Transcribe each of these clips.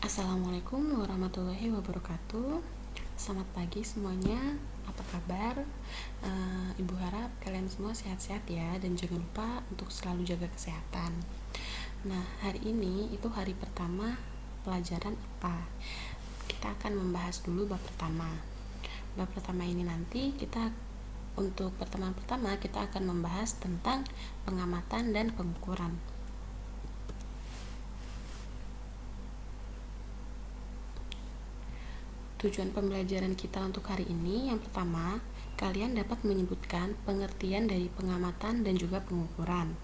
Assalamualaikum warahmatullahi wabarakatuh. Selamat pagi semuanya. Apa kabar? Ibu harap kalian semua sehat-sehat ya, dan jangan lupa untuk selalu jaga kesehatan. Nah, hari ini itu hari pertama pelajaran IPA. Kita akan membahas dulu bab pertama. Bab pertama ini nanti untuk pertemuan pertama kita akan membahas tentang pengamatan dan pengukuran. Tujuan pembelajaran kita untuk hari ini, yang pertama, kalian dapat menyebutkan pengertian dari pengamatan dan juga pengukuran.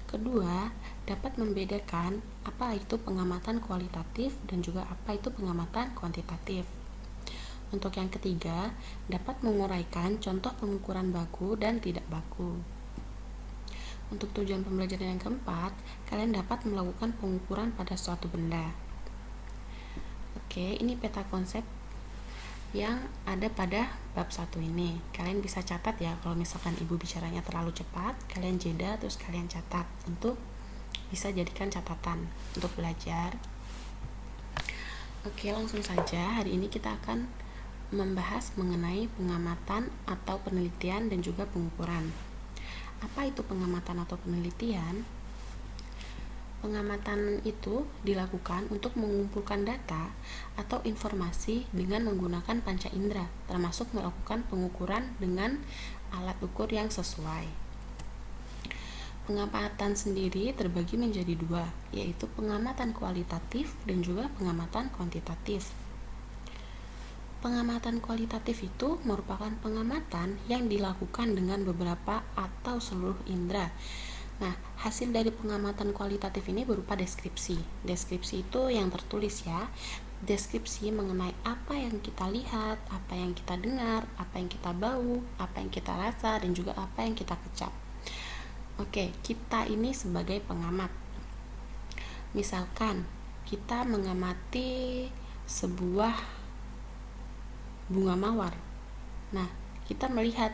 Kedua, dapat membedakan apa itu pengamatan kualitatif dan juga apa itu pengamatan kuantitatif. Untuk yang ketiga, dapat menguraikan contoh pengukuran baku dan tidak baku. Untuk tujuan pembelajaran yang keempat, kalian dapat melakukan pengukuran pada suatu benda. Oke, ini peta konsep yang ada pada bab 1 ini. Kalian bisa catat ya, kalau misalkan ibu bicaranya terlalu cepat, kalian jeda terus kalian catat untuk bisa jadikan catatan untuk belajar. Oke, langsung saja. Hari ini kita akan membahas mengenai pengamatan atau penelitian dan juga pengukuran. Apa itu pengamatan atau penelitian? Pengamatan itu dilakukan untuk mengumpulkan data atau informasi dengan menggunakan panca indera, termasuk melakukan pengukuran dengan alat ukur yang sesuai. Pengamatan sendiri terbagi menjadi dua, yaitu pengamatan kualitatif dan juga pengamatan kuantitatif. Pengamatan kualitatif itu merupakan pengamatan yang dilakukan dengan beberapa atau seluruh indera. Nah, hasil dari pengamatan kualitatif ini berupa deskripsi. Deskripsi itu yang tertulis ya. Deskripsi mengenai apa yang kita lihat, apa yang kita dengar, apa yang kita bau, apa yang kita rasa, dan juga apa yang kita kecap. Oke, kita ini sebagai pengamat. Misalkan kita mengamati sebuah bunga mawar. Nah, kita melihat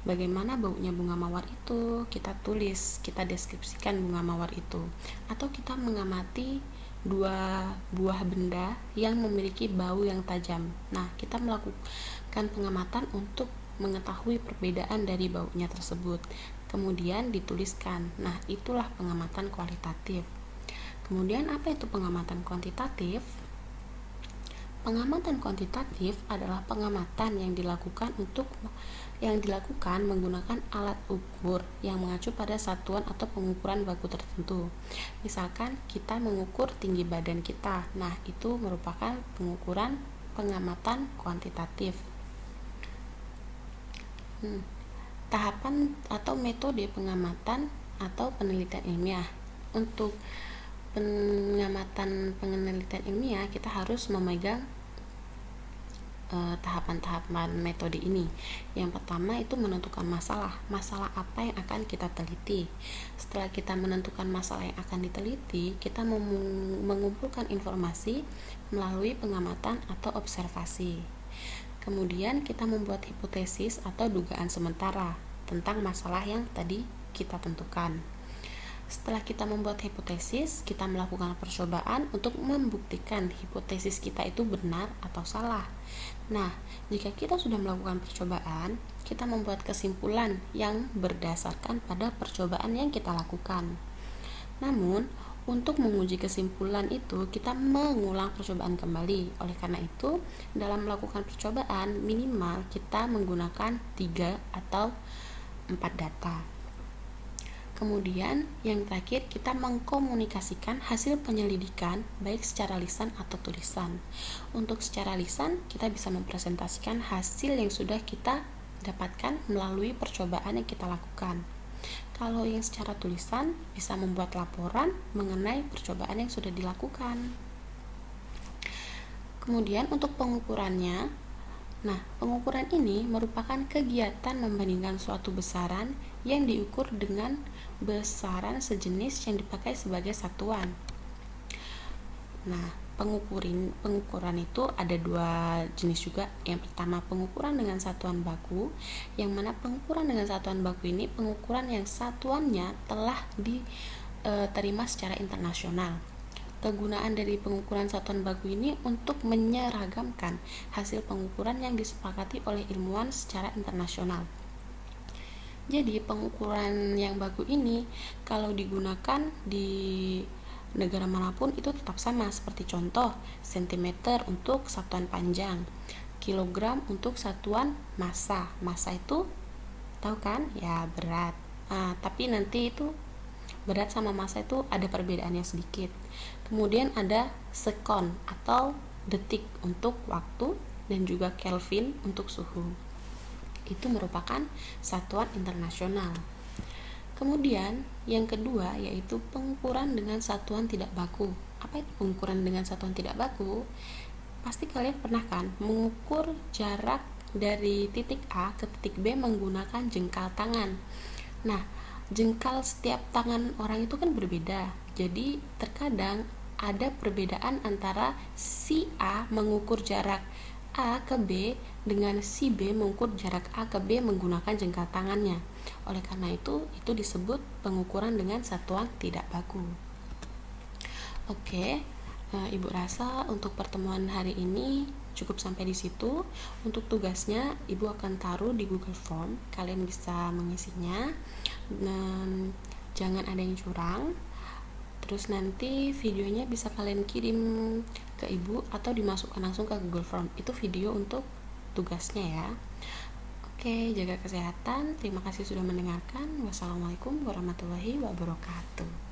bagaimana baunya bunga mawar itu, kita tulis, kita deskripsikan bunga mawar itu. Atau kita mengamati dua buah benda yang memiliki bau yang tajam. Nah, kita melakukan pengamatan untuk mengetahui perbedaan dari baunya tersebut. Kemudian dituliskan. Nah, itulah pengamatan kualitatif. Kemudian apa itu pengamatan kuantitatif? Pengamatan kuantitatif adalah pengamatan yang dilakukan menggunakan alat ukur yang mengacu pada satuan atau pengukuran baku tertentu. Misalkan kita mengukur tinggi badan kita. Nah, itu merupakan pengamatan kuantitatif. Tahapan atau metode pengamatan atau penelitian ilmiah. Untuk pengamatan penelitian ilmiah, kita harus memegang tahapan-tahapan metode ini. Yang pertama itu menentukan masalah apa yang akan kita teliti. Setelah kita menentukan masalah yang akan diteliti, kita mengumpulkan informasi melalui pengamatan atau observasi. Kemudian kita membuat hipotesis atau dugaan sementara tentang masalah yang tadi kita tentukan. Setelah kita membuat hipotesis, kita melakukan percobaan untuk membuktikan hipotesis kita itu benar atau salah. Nah, jika kita sudah melakukan percobaan, kita membuat kesimpulan yang berdasarkan pada percobaan yang kita lakukan. Namun, untuk menguji kesimpulan itu, kita mengulang percobaan kembali. Oleh karena itu, dalam melakukan percobaan, minimal kita menggunakan 3 atau 4 data. Kemudian yang terakhir, kita mengkomunikasikan hasil penyelidikan baik secara lisan atau tulisan. Untuk secara lisan, kita bisa mempresentasikan hasil yang sudah kita dapatkan melalui percobaan yang kita lakukan. Kalau yang secara tulisan, bisa membuat laporan mengenai percobaan yang sudah dilakukan. Kemudian untuk pengukurannya, pengukuran ini merupakan kegiatan membandingkan suatu besaran yang diukur dengan besaran sejenis yang dipakai sebagai satuan. Nah, pengukuran itu ada 2 jenis juga. Yang pertama, pengukuran dengan satuan baku, yang mana pengukuran dengan satuan baku ini pengukuran yang satuannya telah diterima secara internasional. kegunaan dari pengukuran satuan baku ini untuk menyeragamkan hasil pengukuran yang disepakati oleh ilmuwan secara internasional. Jadi pengukuran yang baku ini kalau digunakan di negara manapun itu tetap sama, seperti contoh sentimeter untuk satuan panjang, kilogram untuk satuan massa. Massa itu tahu kan? Ya, berat. Tapi nanti itu berat sama massa itu ada perbedaannya sedikit. Kemudian ada sekon atau detik untuk waktu dan juga Kelvin untuk suhu. Itu merupakan satuan internasional. Kemudian yang kedua yaitu pengukuran dengan satuan tidak baku. Apa itu pengukuran dengan satuan tidak baku? Pasti kalian pernah kan mengukur jarak dari titik A ke titik B menggunakan jengkal tangan. Nah, jengkal setiap tangan orang itu kan berbeda. Jadi terkadang ada perbedaan antara si A mengukur jarak A ke B dengan si B mengukur jarak A ke B menggunakan jengkal tangannya. Oleh karena itu disebut pengukuran dengan satuan tidak baku. Oke, Ibu rasa untuk pertemuan hari ini cukup sampai di situ. Untuk tugasnya Ibu akan taruh di Google Form, kalian bisa mengisinya dan jangan ada yang curang. Terus nanti videonya bisa kalian kirim ke Ibu atau dimasukkan langsung ke Google Form. Itu video untuk tugasnya ya. Oke, jaga kesehatan. Terima kasih sudah mendengarkan. Wassalamualaikum warahmatullahi wabarakatuh.